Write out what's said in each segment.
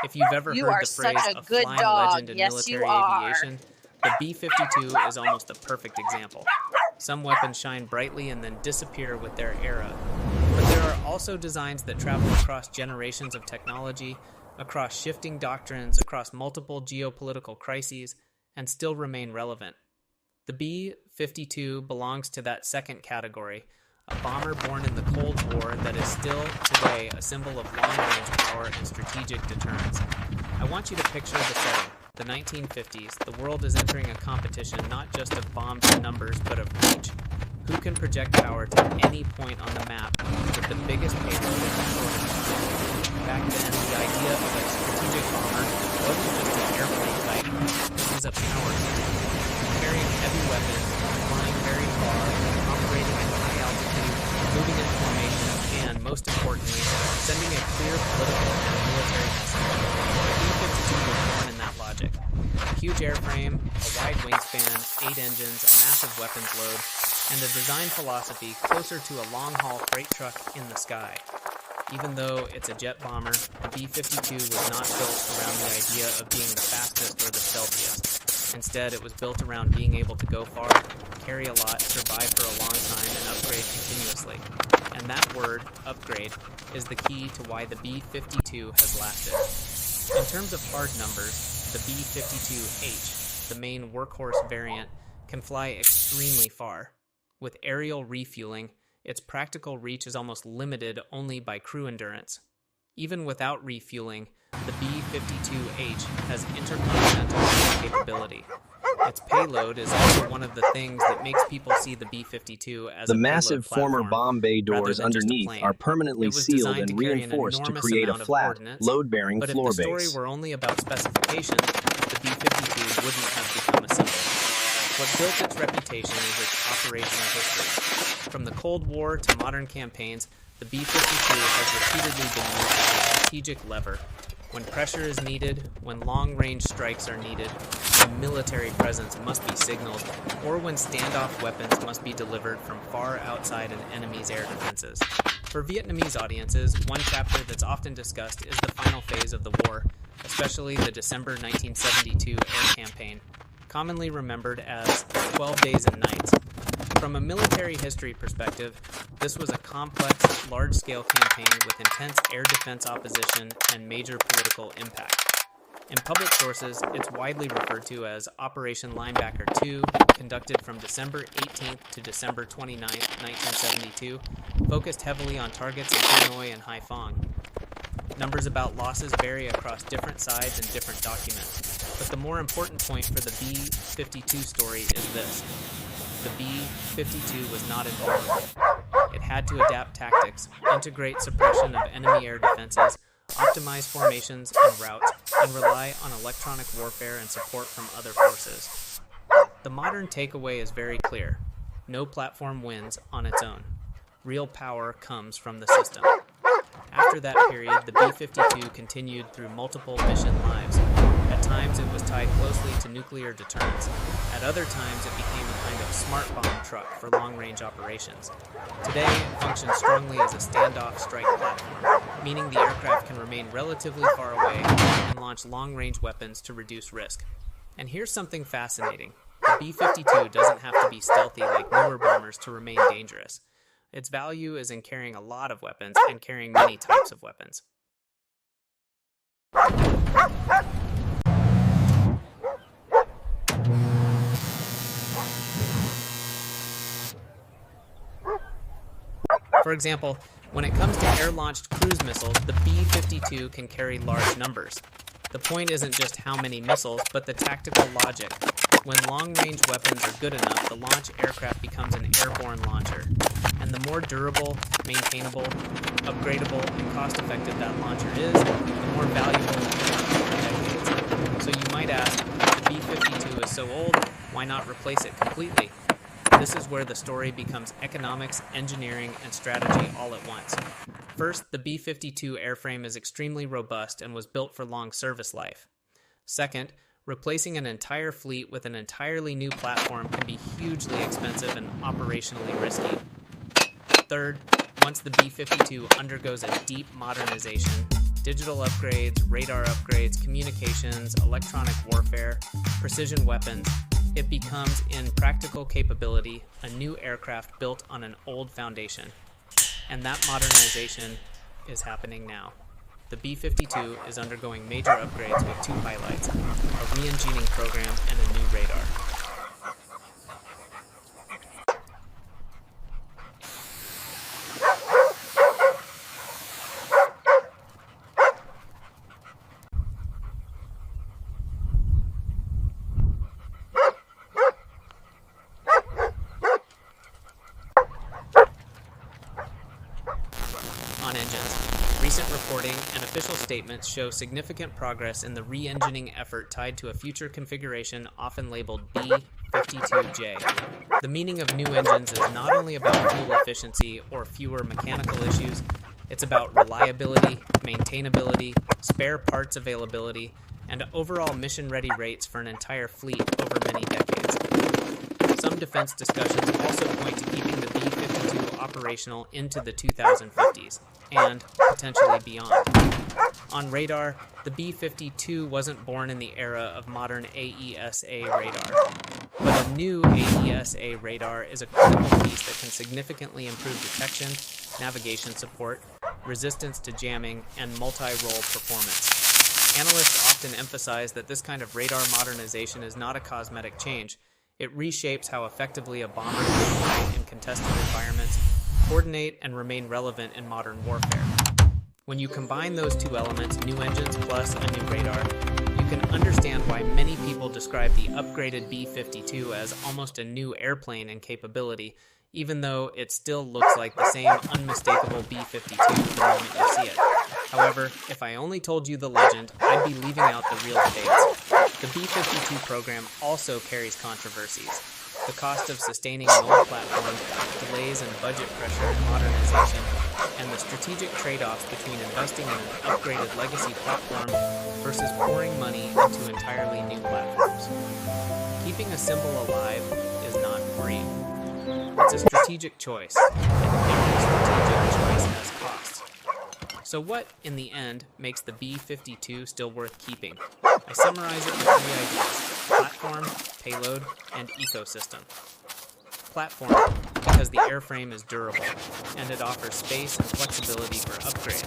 If you've ever You heard are the such phrase a a good flying dog. legend in Yes, you military are. aviation, the B-52 is almost a perfect example. Some weapons shine brightly and then disappear with their era. But there are also designs that travel across generations of technology, across shifting doctrines, across multiple geopolitical crises, and still remain relevant. The B-52 belongs to that second category, a bomber born in the Cold War that is still today a symbol of long-range power and strategic deterrence. I want you to picture the setting. The 1950s, the world is entering a competition not just of bombs and numbers, but of reach. Who can project power to any point on the map with the biggest payload in the shortest time? Back then, the idea of a strategic bomber wasn't just an airplane type, it was a power system, carrying heavy weapons, flying very far, operating at high altitude, moving in formation, and, most importantly, sending a clear political and military message. The B-52 was born in that logic. A huge airframe, a wide wingspan, 8 engines, a massive weapons load, and a design philosophy closer to a long-haul freight truck in the sky. Even though it's a jet bomber, the B-52 was not built around the idea of being the fastest or the stealthiest. Instead, it was built around being able to go far, carry a lot, survive for a long time, and upgrade continuously. And that word, upgrade, is the key to why the B-52 has lasted. In terms of hard numbers, the B-52H, the main workhorse variant, can fly extremely far. With aerial refueling, its practical reach is almost limited only by crew endurance. Even without refueling, the B-52H has intercontinental capability. Its payload is also one of the things that makes people see the B-52 as The a massive former platform, bomb bay rather doors than just a underneath plane. are permanently It was sealed designed and to carry an reinforced to enormous create a amount of flat, ordnance, load-bearing but floor if the story base. were only about specifications, the B-52 wouldn't have become a symbol. What built its reputation is its operational history. From the Cold War to modern campaigns, the B-52 has repeatedly been used as a strategic lever. When pressure is needed, when long-range strikes are needed, when military presence must be signaled, or when standoff weapons must be delivered from far outside an enemy's air defenses. For Vietnamese audiences, one chapter that's often discussed is the final phase of the war, especially the December 1972 air campaign, commonly remembered as 12 Days and Nights. From a military history perspective, this was a complex, large-scale campaign with intense air defense opposition and major political impact. In public sources, it's widely referred to as Operation Linebacker 2, conducted from December 18th to December 29th, 1972, focused heavily on targets in Hanoi and Haiphong. Numbers about losses vary across different sides and different documents, but the more important point for the B-52 story is this. The B-52 was not invulnerable. It had to adapt tactics, integrate suppression of enemy air defenses, optimize formations and routes, and rely on electronic warfare and support from other forces. The modern takeaway is very clear. No platform wins on its own. Real power comes from the system. After that period, the B-52 continued through multiple mission lives. At times, it was tied closely to nuclear deterrence. At other times, it became a kind of smart bomb truck for long-range operations. Today, it functions strongly as a standoff strike platform, meaning the aircraft can remain relatively far away and launch long-range weapons to reduce risk. And here's something fascinating. The B-52 doesn't have to be stealthy like newer bombers to remain dangerous. Its value is in carrying a lot of weapons and carrying many types of weapons. For example, when it comes to air-launched cruise missiles, the B-52 can carry large numbers. The point isn't just how many missiles, but the tactical logic. When long-range weapons are good enough, the launch aircraft becomes an airborne launcher. And the more durable, maintainable, upgradable, and cost-effective that launcher is, the more valuable it becomes for decades. So you might ask, if the B-52 is so old, why not replace it completely? This is where the story becomes economics, engineering, and strategy all at once. First, the B-52 airframe is extremely robust and was built for long service life. Second, replacing an entire fleet with an entirely new platform can be hugely expensive and operationally risky. Third, once the B-52 undergoes a deep modernization, digital upgrades, radar upgrades, communications, electronic warfare, precision weapons, it becomes, in practical capability, a new aircraft built on an old foundation. And that modernization is happening now. The B-52 is undergoing major upgrades with 2 highlights, a re-engineering program and a new radar. On engines. Recent reporting and official statements show significant progress in the re-engineering effort tied to a future configuration often labeled B-52J. The meaning of new engines is not only about fuel efficiency or fewer mechanical issues, it's about reliability, maintainability, spare parts availability, and overall mission-ready rates for an entire fleet over many decades. Some defense discussions also point to keeping the B-52 operational into the 2050s, and potentially beyond. On radar, the B-52 wasn't born in the era of modern AESA radar, but a new AESA radar is a critical piece that can significantly improve detection, navigation support, resistance to jamming, and multi-role performance. Analysts often emphasize that this kind of radar modernization is not a cosmetic change. It reshapes how effectively a bomber can fight in contested environments, coordinate, and remain relevant in modern warfare. When you combine those 2 elements, new engines plus a new radar, you can understand why many people describe the upgraded B-52 as almost a new airplane in capability, even though it still looks like the same unmistakable B-52 the moment you see it. However, if I only told you the legend, I'd be leaving out the real debates. The B-52 program also carries controversies. The cost of sustaining an old platform, delays and budget pressure in modernization, and the strategic trade-offs between investing in an upgraded legacy platform versus pouring money into entirely new platforms. Keeping a symbol alive is not free. It's a strategic choice, and every strategic choice has costs. So what, in the end, makes the B-52 still worth keeping? I summarize it with 3 ideas: platform, payload, and ecosystem. Platform, because the airframe is durable, and it offers space and flexibility for upgrades.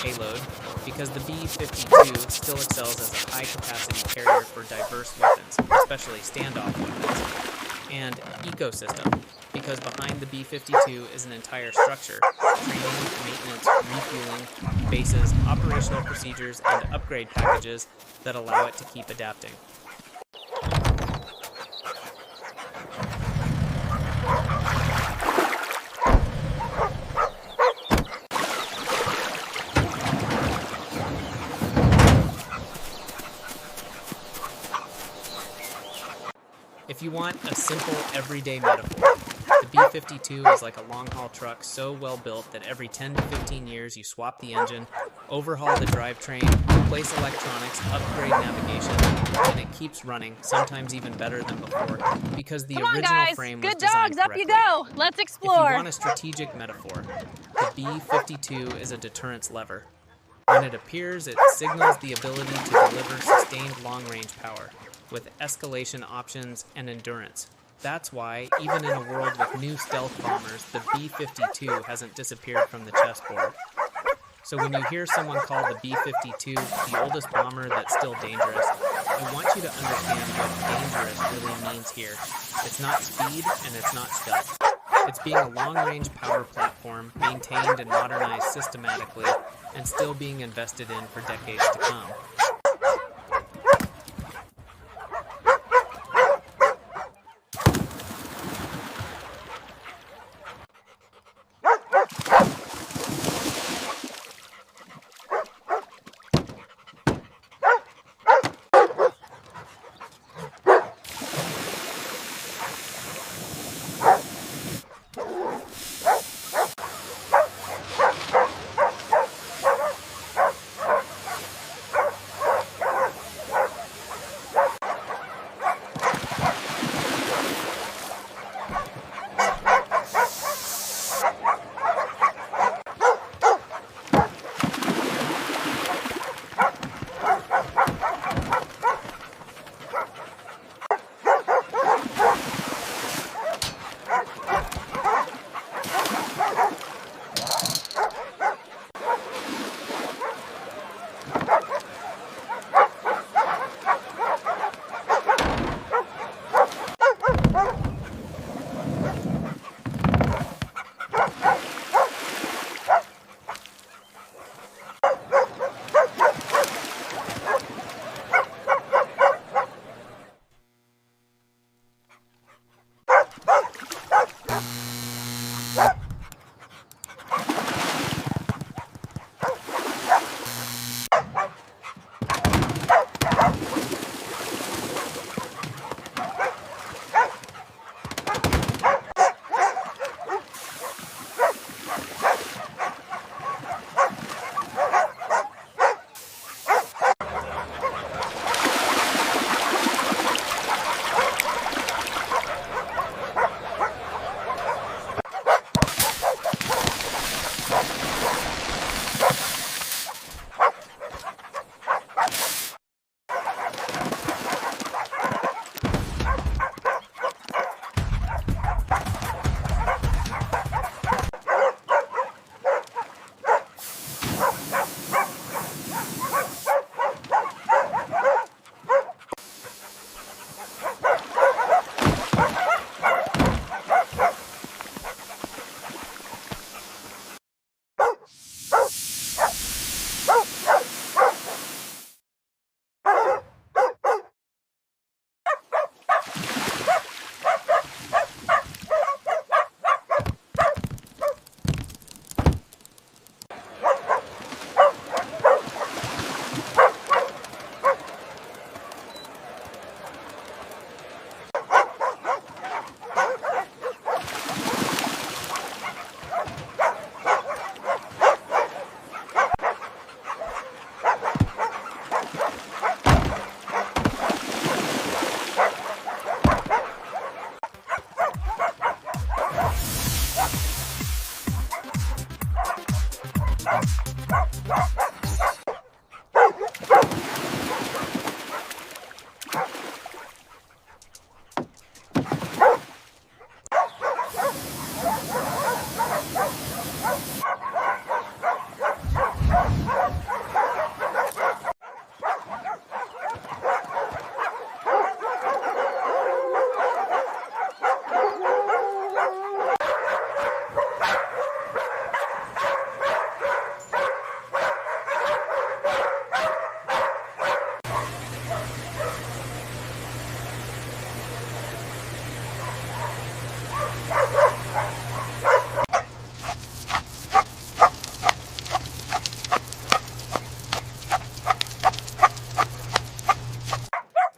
Payload, because the B-52 still excels as a high-capacity carrier for diverse weapons, especially standoff weapons. And ecosystem, because behind the B-52 is an entire structure: training, maintenance, refueling, bases, operational procedures, and upgrade packages that allow it to keep adapting. If you want a simple, everyday metaphor, the B-52 is like a long-haul truck so well built that every 10 to 15 years you swap the engine, overhaul the drivetrain, replace electronics, upgrade navigation, and it keeps running, sometimes even better than before, because the original frame was designed correctly. Good dogs, up you go! Let's explore! If you want a strategic metaphor, the B-52 is a deterrence lever. When it appears, it signals the ability to deliver sustained long-range power, with escalation options and endurance. That's why, even in a world with new stealth bombers, the B-52 hasn't disappeared from the chessboard. So when you hear someone call the B-52 the oldest bomber that's still dangerous, I want you to understand what dangerous really means here. It's not speed and it's not stealth. It's being a long-range power platform, maintained and modernized systematically, and still being invested in for decades to come.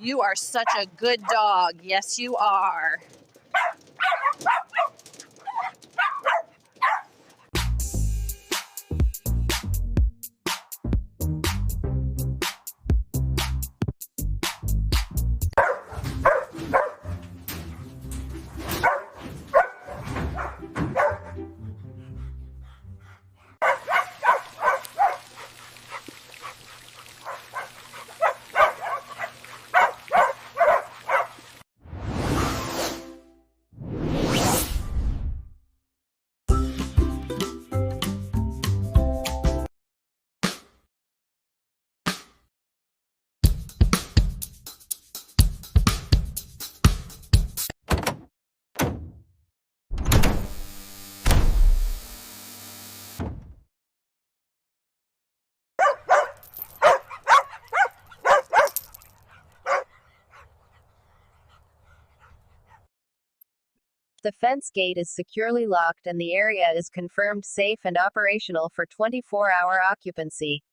You are such a good dog. Yes, you are. The fence gate is securely locked and the area is confirmed safe and operational for 24-hour occupancy.